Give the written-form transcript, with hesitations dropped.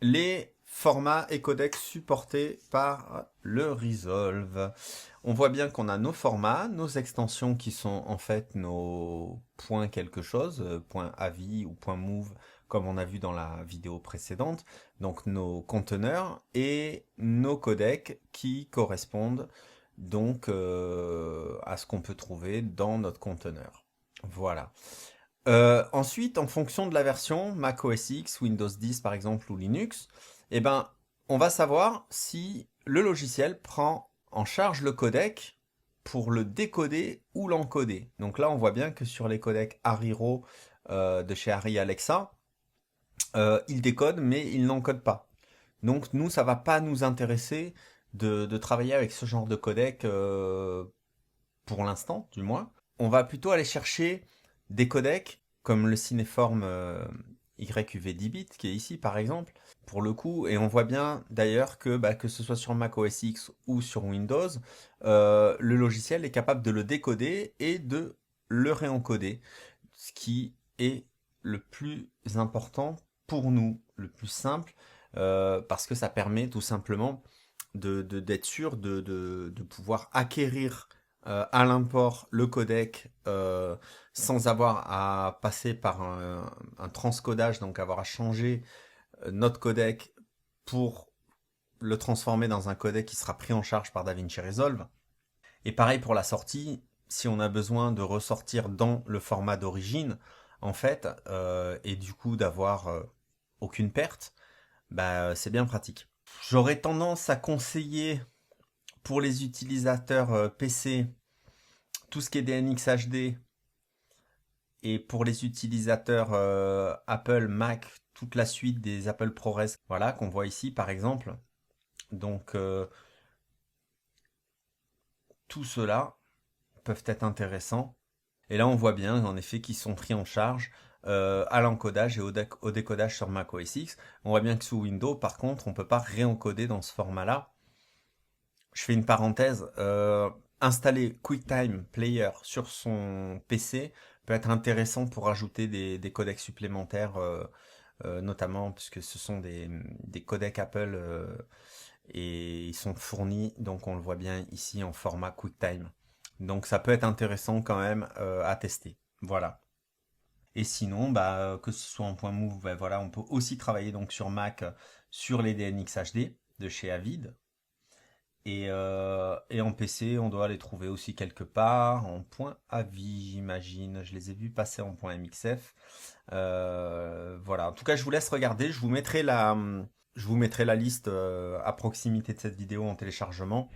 les formats et codecs supportés par le Resolve. On voit bien qu'on a nos formats, nos extensions qui sont en fait nos points quelque chose, point .avi ou point .move comme on a vu dans la vidéo précédente, donc nos conteneurs et nos codecs qui correspondent donc à ce qu'on peut trouver dans notre conteneur. Voilà. Ensuite, en fonction de la version Mac OS X, Windows 10 par exemple ou Linux, eh ben, on va savoir si le logiciel prend en charge le codec pour le décoder ou l'encoder. Donc là, on voit bien que sur les codecs Ariro de chez Arri Alexa, il décode mais il n'encode pas. Donc nous, ça va pas nous intéresser de travailler avec ce genre de codec pour l'instant, du moins. On va plutôt aller chercher des codecs comme le Cineform YUV 10 bits qui est ici par exemple pour le coup, et on voit bien d'ailleurs que que ce soit sur Mac OS X ou sur Windows, le logiciel est capable de le décoder et de le réencoder, ce qui est le plus important pour nous, le plus simple, parce que ça permet tout simplement d'être sûr de pouvoir acquérir à l'import le codec sans avoir à passer par un transcodage, donc avoir à changer notre codec pour le transformer dans un codec qui sera pris en charge par DaVinci Resolve. Et pareil pour la sortie, si on a besoin de ressortir dans le format d'origine, en fait, et du coup d'avoir aucune perte, c'est bien pratique. J'aurais tendance à conseiller pour les utilisateurs PC tout ce qui est DNX HD, et pour les utilisateurs Apple, Mac, toute la suite des Apple ProRes, voilà, qu'on voit ici par exemple. Donc tout cela peuvent être intéressants. Et là on voit bien en effet qu'ils sont pris en charge à l'encodage et au décodage sur Mac OS X. On voit bien que sous Windows par contre on ne peut pas réencoder dans ce format là. Je fais une parenthèse, installer QuickTime Player sur son PC peut être intéressant pour ajouter des codecs supplémentaires, notamment puisque ce sont des codecs Apple et ils sont fournis, donc on le voit bien ici en format QuickTime. Donc ça peut être intéressant quand même à tester. Voilà. Et sinon, que ce soit en point .move, voilà, on peut aussi travailler donc sur Mac sur les DNX HD de chez Avid. Et en PC, on doit les trouver aussi quelque part, en point .avi, j'imagine. Je les ai vus passer en point .mxf. Voilà. En tout cas, je vous laisse regarder. Je vous mettrai la liste à proximité de cette vidéo en téléchargement.